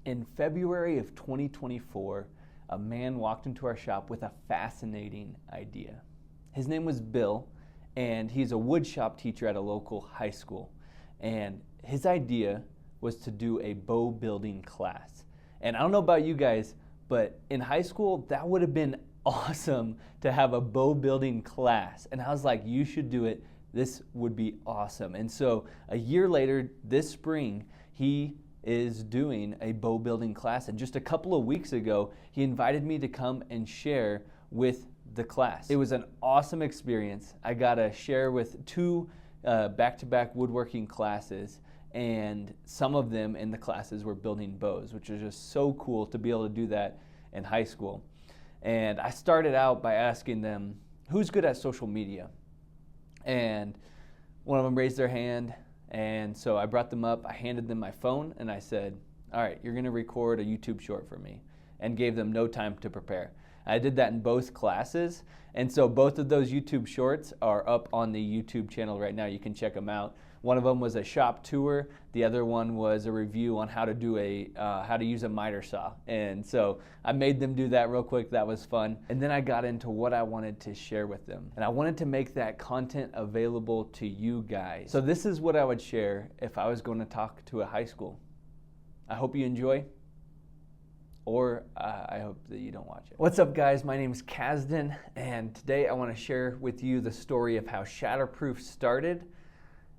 In February of 2024, a man walked into our shop with a fascinating idea. His name was Bill, and he's a woodshop teacher at a local high school. And his idea was to do a bow building class. And I don't know about you guys, but in high school, that would have been awesome to have a bow building class. And I was like, you should do it. This would be awesome. And so a year later, this spring, he is doing a bow building class. And just a couple of weeks ago, he invited me to come and share with the class. It was an awesome experience. I got to share with two back-to-back woodworking classes, and some of them in the classes were building bows, which is just so cool to be able to do that in high school. And I started out by asking them, who's good at social media? And one of them raised their hand. And so I brought them up, I handed them my phone, and I said, all right, you're gonna record a YouTube short for me, and gave them no time to prepare. I did that in both classes, and so both of those YouTube shorts are up on the YouTube channel right now. You can check them out. One of them was a shop tour. The other one was a review on how to use a miter saw. And so I made them do that real quick. That was fun. And then I got into what I wanted to share with them. And I wanted to make that content available to you guys. So this is what I would share if I was going to talk to a high school. I hope you enjoy. Or I hope that you don't watch it. What's up, guys? My name is Kazdan, and today I want to share with you the story of how Shatterproof started.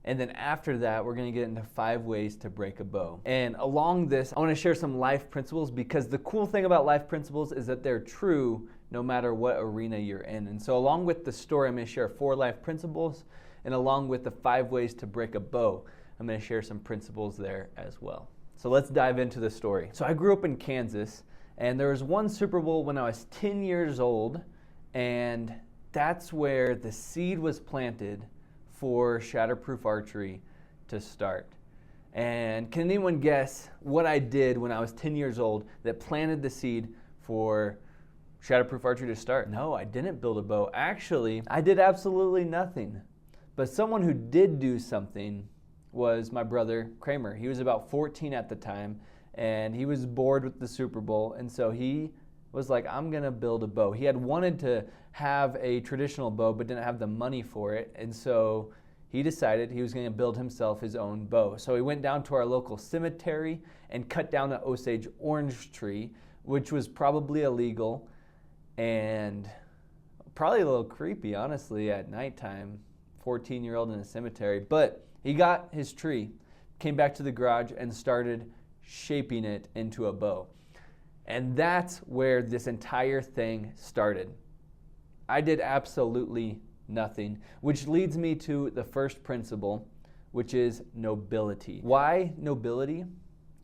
And then after that, we're going to get into 5 ways to break a bow. And along this, I want to share some life principles, because the cool thing about life principles is that they're true no matter what arena you're in. And so along with the story, I'm going to share 4 life principles, and along with the 5 ways to break a bow, I'm going to share some principles there as well. So let's dive into the story. So I grew up in Kansas, and there was one Super Bowl when I was 10 years old, and that's where the seed was planted for Shatterproof Archery to start. And can anyone guess what I did when I was 10 years old that planted the seed for Shatterproof Archery to start? No, I didn't build a bow. Actually, I did absolutely nothing. But someone who did do something was my brother Kramer. He was about 14 at the time, and he was bored with the Super Bowl, and so he was like, I'm gonna build a bow. He had wanted to have a traditional bow but didn't have the money for it, and so he decided he was gonna build himself his own bow. So he went down to our local cemetery and cut down an Osage orange tree, which was probably illegal and probably a little creepy, honestly, at nighttime, 14-year-old in a cemetery. But he got his tree, came back to the garage, and started shaping it into a bow. And that's where this entire thing started. I did absolutely nothing, which leads me to the first principle, which is nobility. Why nobility?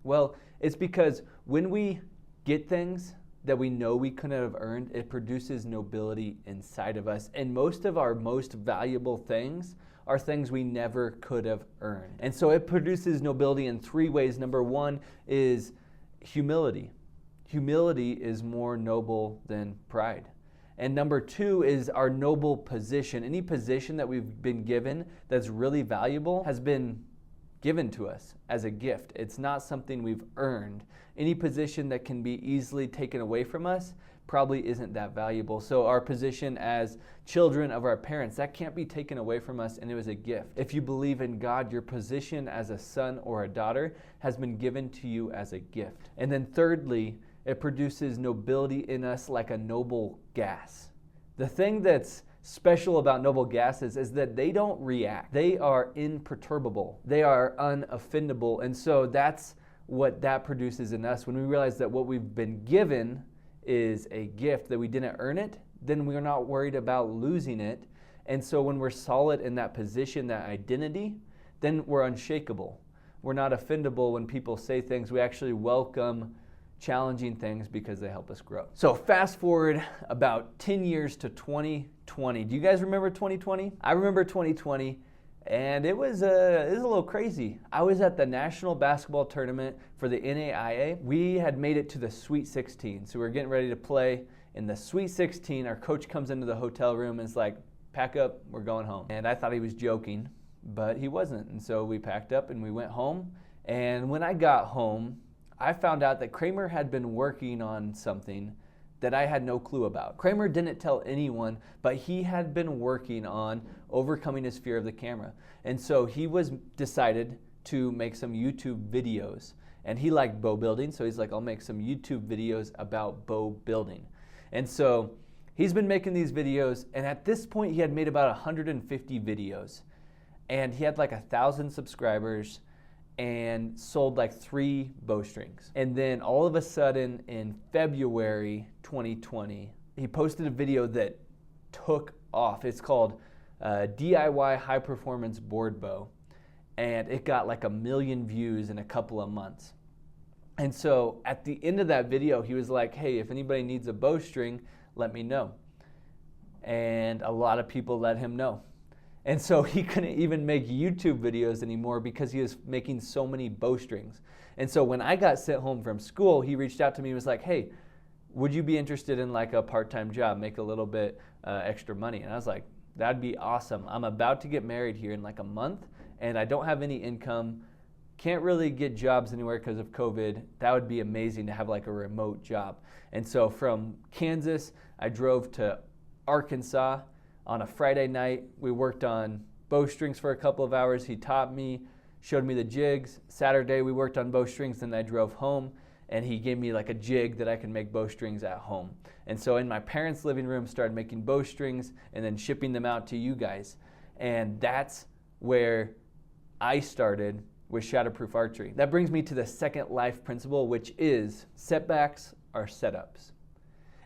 Well, it's because when we get things that we know we couldn't have earned, it produces nobility inside of us. And most of our most valuable things are things we never could have earned. And so it produces nobility in 3 ways. Number 1 is humility. Humility is more noble than pride. And number 2 is our noble position. Any position that we've been given that's really valuable has been given to us as a gift. It's not something we've earned. Any position that can be easily taken away from us probably isn't that valuable. So our position as children of our parents, that can't be taken away from us, and it was a gift. If you believe in God, your position as a son or a daughter has been given to you as a gift. And then thirdly, it produces nobility in us like a noble gas. The thing that's special about noble gases is that they don't react. They are imperturbable. They are unoffendable. And so that's what that produces in us. When we realize that what we've been given is a gift, that we didn't earn it, then we're not worried about losing it. And so when we're solid in that position, that identity, then we're unshakable. We're not offendable when people say things. We actually welcome challenging things because they help us grow. So fast forward about 10 years to 2020. Do you guys remember 2020? I remember 2020, and it was a little crazy. I was at the national basketball tournament for the NAIA. We had made it to the Sweet 16, so we were getting ready to play. In the Sweet 16, our coach comes into the hotel room and is like, pack up, we're going home. And I thought he was joking, but he wasn't. And so we packed up and we went home. And when I got home, I found out that Kramer had been working on something that I had no clue about. Kramer didn't tell anyone, but he had been working on overcoming his fear of the camera. And so he decided to make some YouTube videos. And he liked bow building, so he's like, I'll make some YouTube videos about bow building. And so he's been making these videos, and at this point he had made about 150 videos. And he had like 1,000 subscribers and sold like 3 bowstrings. And then all of a sudden in February 2020, he posted a video that took off. It's called DIY High Performance Board Bow. And it got like 1 million views in a couple of months. And so at the end of that video, he was like, hey, if anybody needs a bowstring, let me know. And a lot of people let him know. And so he couldn't even make YouTube videos anymore because he was making so many bowstrings. And so when I got sent home from school, he reached out to me and was like, hey, would you be interested in like a part-time job, make a little bit extra money? And I was like, that'd be awesome. I'm about to get married here in like a month, and I don't have any income. Can't really get jobs anywhere because of COVID. That would be amazing to have like a remote job. And so from Kansas, I drove to Arkansas. On a Friday night, we worked on bowstrings for a couple of hours. He taught me, showed me the jigs. Saturday, we worked on bowstrings, then I drove home, and he gave me like a jig that I can make bowstrings at home. And so in my parents' living room, started making bowstrings and then shipping them out to you guys. And that's where I started with Shatterproof Archery. That brings me to the second life principle, which is setbacks are setups.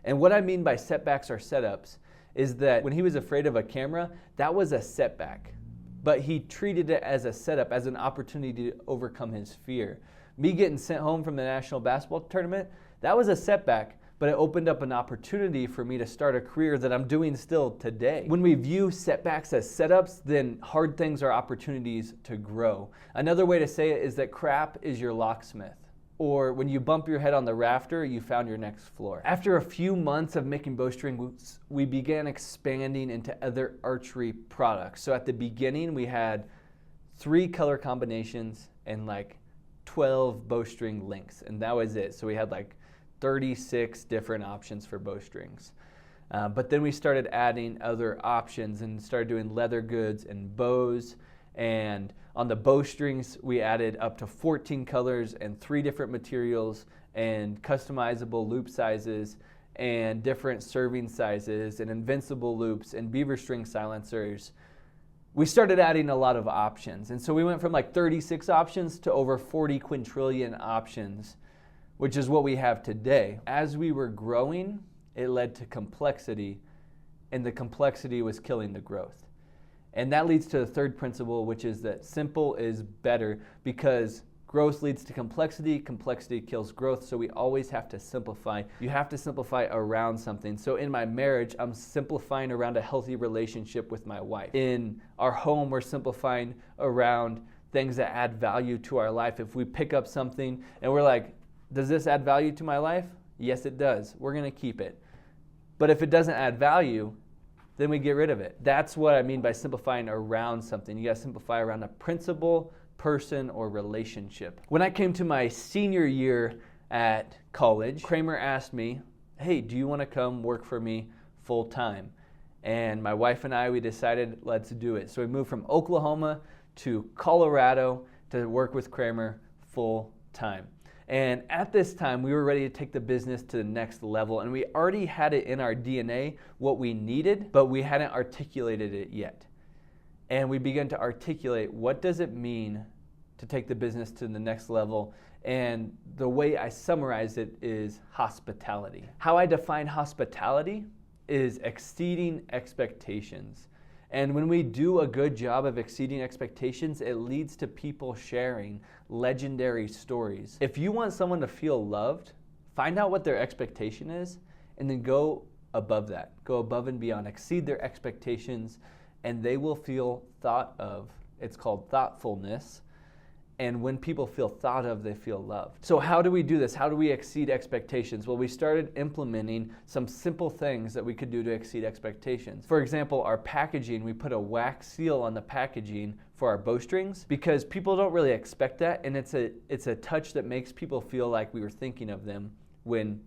And what I mean by setbacks are setups is that when he was afraid of a camera, that was a setback. But he treated it as a setup, as an opportunity to overcome his fear. Me getting sent home from the National Basketball Tournament, that was a setback, but it opened up an opportunity for me to start a career that I'm doing still today. When we view setbacks as setups, then hard things are opportunities to grow. Another way to say it is that crap is your locksmith. Or when you bump your head on the rafter, you found your next floor. After a few months of making bowstrings, we began expanding into other archery products. So at the beginning, we had 3 color combinations and like 12 bowstring lengths, and that was it. So we had like 36 different options for bowstrings. But then we started adding other options and started doing leather goods and bows. And on the bowstrings, we added up to 14 colors and 3 different materials and customizable loop sizes and different serving sizes and invincible loops and beaver string silencers. We started adding a lot of options. And so we went from like 36 options to over 40 quintillion options, which is what we have today. As we were growing, it led to complexity, and the complexity was killing the growth. And that leads to the third principle, which is that simple is better, because growth leads to complexity, complexity kills growth, so we always have to simplify. You have to simplify around something. So in my marriage, I'm simplifying around a healthy relationship with my wife. In our home, we're simplifying around things that add value to our life. If we pick up something and we're like, does this add value to my life? Yes, it does. We're gonna keep it. But if it doesn't add value, then we get rid of it. That's what I mean by simplifying around something. You gotta simplify around a principle, person, or relationship. When I came to my senior year at college, Kramer asked me, hey, do you wanna come work for me full time? And my wife and I, we decided, let's do it. So we moved from Oklahoma to Colorado to work with Kramer full time. And at this time, we were ready to take the business to the next level, and we already had it in our DNA, what we needed, but we hadn't articulated it yet. And we began to articulate, what does it mean to take the business to the next level? And the way I summarize it is hospitality. How I define hospitality is exceeding expectations. And when we do a good job of exceeding expectations, it leads to people sharing legendary stories. If you want someone to feel loved, find out what their expectation is, and then go above that. Go above and beyond. Exceed their expectations, and they will feel thought of. It's called thoughtfulness. And when people feel thought of, they feel loved. So how do we do this? How do we exceed expectations? Well, we started implementing some simple things that we could do to exceed expectations. For example, our packaging, we put a wax seal on the packaging for our bowstrings, because people don't really expect that, and it's a touch that makes people feel like we were thinking of them when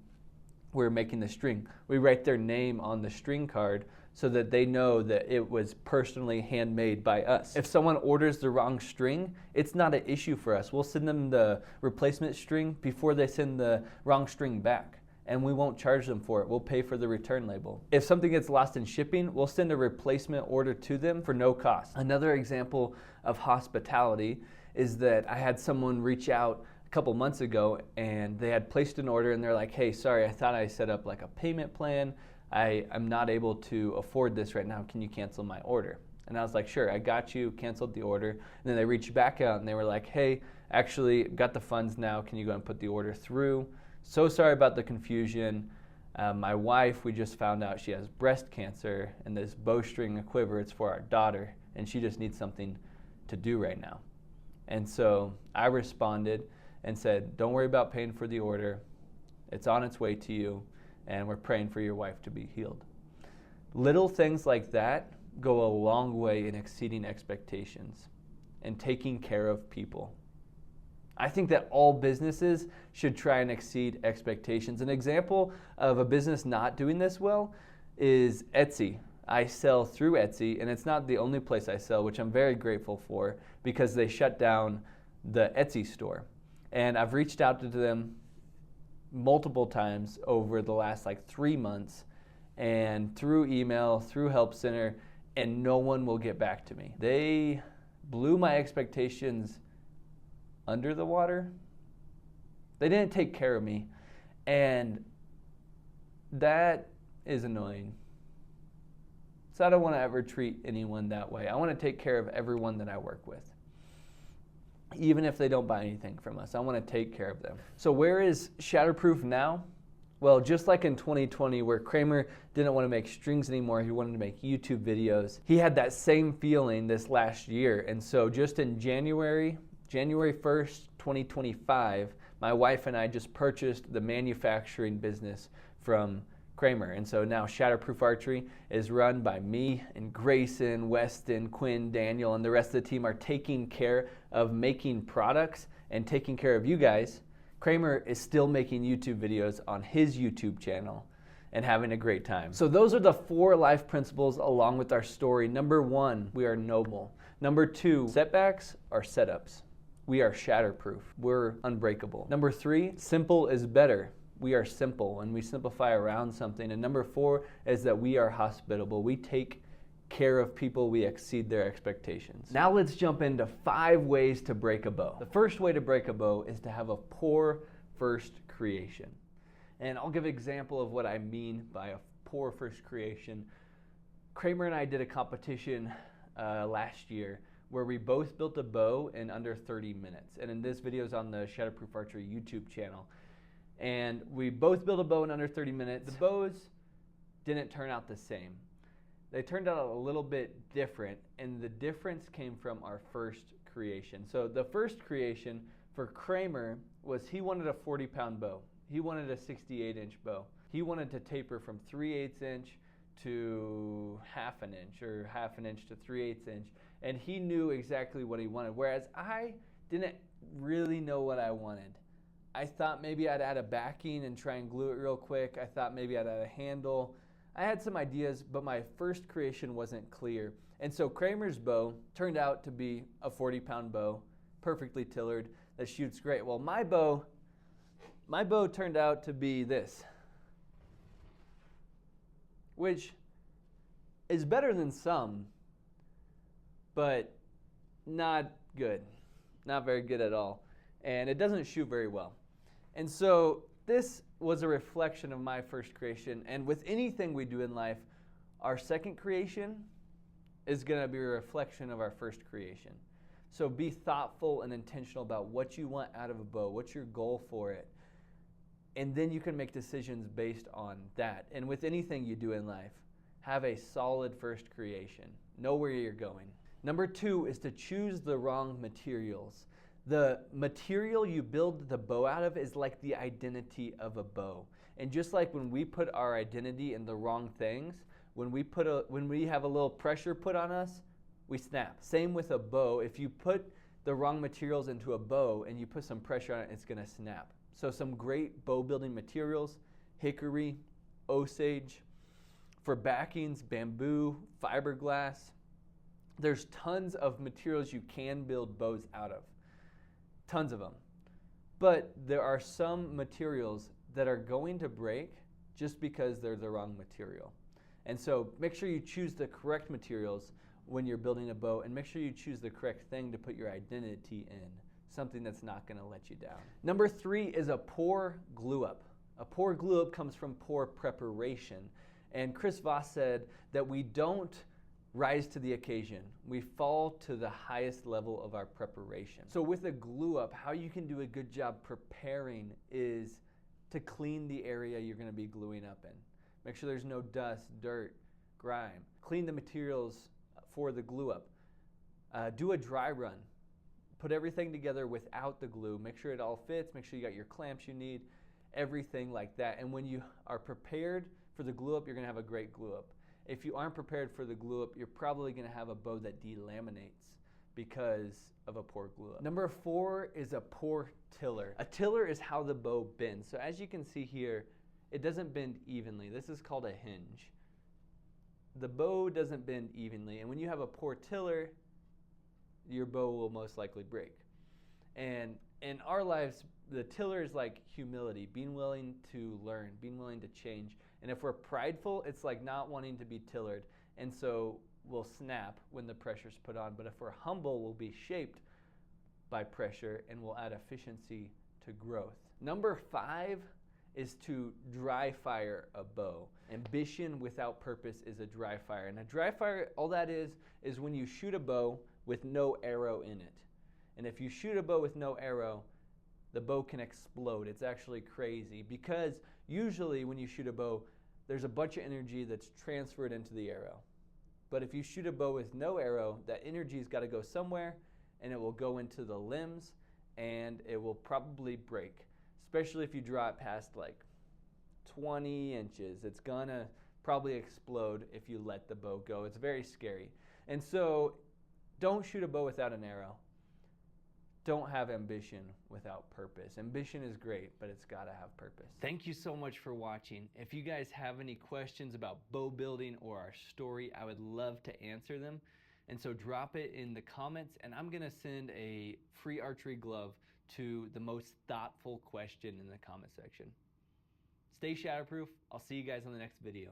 we're making the string. We write their name on the string card so that they know that it was personally handmade by us. If someone orders the wrong string, it's not an issue for us. We'll send them the replacement string before they send the wrong string back, and we won't charge them for it. We'll pay for the return label. If something gets lost in shipping, we'll send a replacement order to them for no cost. Another example of hospitality is that I had someone reach out a couple months ago, and they had placed an order, and they're like, hey, sorry, I thought I set up like a payment plan. I'm not able to afford this right now. Can you cancel my order? And I was like, sure, I got you, canceled the order. And then they reached back out and they were like, hey, actually got the funds now. Can you go and put the order through? So sorry about the confusion. My wife, we just found out she has breast cancer, and this bowstring and quiver, it's for our daughter, and she just needs something to do right now. And so I responded and said, don't worry about paying for the order. It's on its way to you, and we're praying for your wife to be healed. Little things like that go a long way in exceeding expectations and taking care of people. I think that all businesses should try and exceed expectations. An example of a business not doing this well is Etsy. I sell through Etsy, and it's not the only place I sell, which I'm very grateful for, because they shut down the Etsy store. And I've reached out to them multiple times over the last 3 months, and through email, through Help Center, and no one will get back to me. They blew my expectations under the water. They didn't take care of me, and that is annoying. So I don't want to ever treat anyone that way. I want to take care of everyone that I work with. Even if they don't buy anything from us, I want to take care of them. So where is Shatterproof now? Well, just like in 2020, where Kramer didn't want to make strings anymore, he wanted to make YouTube videos. He had that same feeling this last year. And so just in January 1st, 2025, my wife and I just purchased the manufacturing business from Kramer. And so now Shatterproof Archery is run by me and Grayson, Weston, Quinn, Daniel, and the rest of the team are taking care of making products and taking care of you guys. Kramer is still making YouTube videos on his YouTube channel and having a great time. So those are the 4 life principles along with our story. Number 1, we are noble. Number 2, setbacks are setups. We are shatterproof. We're unbreakable. Number 3, simple is better. We are simple, and we simplify around something. And number 4 is that we are hospitable. We take care of people. We exceed their expectations. Now let's jump into 5 ways to break a bow. The first way to break a bow is to have a poor first creation. And I'll give an example of what I mean by a poor first creation. Kramer and I did a competition last year where we both built a bow in under 30 minutes. And in this video is on the Shatterproof Archery YouTube channel. And we both built a bow in under 30 minutes. The bows didn't turn out the same. They turned out a little bit different, and the difference came from our first creation. So the first creation for Kramer was he wanted a 40-pound bow. He wanted a 68-inch bow. He wanted to taper from 3/8 inch to 1/2 inch, or 1/2 inch to 3/8 inch, and he knew exactly what he wanted, whereas I didn't really know what I wanted. I thought maybe I'd add a backing and try and glue it real quick. I thought maybe I'd add a handle. I had some ideas, but my first creation wasn't clear. And so Kramer's bow turned out to be a 40-pound bow, perfectly tillered, that shoots great. Well, my bow turned out to be this, which is better than some, but not good. Not very good at all. And it doesn't shoot very well. And so this was a reflection of my first creation. And with anything we do in life, our second creation is going to be a reflection of our first creation. So be thoughtful and intentional about what you want out of a bow. What's your goal for it? And then you can make decisions based on that. And with anything you do in life, have a solid first creation. Know where you're going. Number 2 is to choose the wrong materials. The material you build the bow out of is like the identity of a bow. And just like when we put our identity in the wrong things, when we have a little pressure put on us, we snap. Same with a bow. If you put the wrong materials into a bow and you put some pressure on it, it's gonna snap. So some great bow building materials: hickory, osage. For backings, bamboo, fiberglass. There's tons of materials you can build bows out of. Tons of them. But there are some materials that are going to break just because they're the wrong material. And so make sure you choose the correct materials when you're building a bow, and make sure you choose the correct thing to put your identity in, something that's not going to let you down. Number 3 is a poor glue up. A poor glue up comes from poor preparation. And Chris Voss said that we don't rise to the occasion. We fall to the highest level of our preparation. So with a glue up, how you can do a good job preparing is to clean the area you're going to be gluing up in. Make sure there's no dust, dirt, grime. Clean the materials for the glue up. Do a dry run. Put everything together without the glue. Make sure it all fits. Make sure you got your clamps you need, everything like that. And when you are prepared for the glue up, you're going to have a great glue up. If you aren't prepared for the glue up, you're probably going to have a bow that delaminates because of a poor glue up. Number 4 is a poor tiller. A tiller is how the bow bends. So as you can see here, it doesn't bend evenly. This is called a hinge. The bow doesn't bend evenly, and when you have a poor tiller, your bow will most likely break. And in our lives, the tiller is like humility, being willing to learn, being willing to change. And if we're prideful, it's like not wanting to be tillered. And so we'll snap when the pressure's put on. But if we're humble, we'll be shaped by pressure and we'll add efficiency to growth. Number 5 is to dry fire a bow. Ambition without purpose is a dry fire. And a dry fire, all that is when you shoot a bow with no arrow in it. And if you shoot a bow with no arrow, the bow can explode. It's actually crazy because usually when you shoot a bow, there's a bunch of energy that's transferred into the arrow. But if you shoot a bow with no arrow, that energy's got to go somewhere, and it will go into the limbs and it will probably break. Especially if you draw it past like 20 inches. It's gonna probably explode if you let the bow go. It's very scary. And so don't shoot a bow without an arrow. Don't have ambition without purpose. Ambition is great, but it's gotta have purpose. Thank you so much for watching. If you guys have any questions about bow building or our story, I would love to answer them. And so drop it in the comments, and I'm gonna send a free archery glove to the most thoughtful question in the comment section. Stay shatterproof. I'll see you guys on the next video.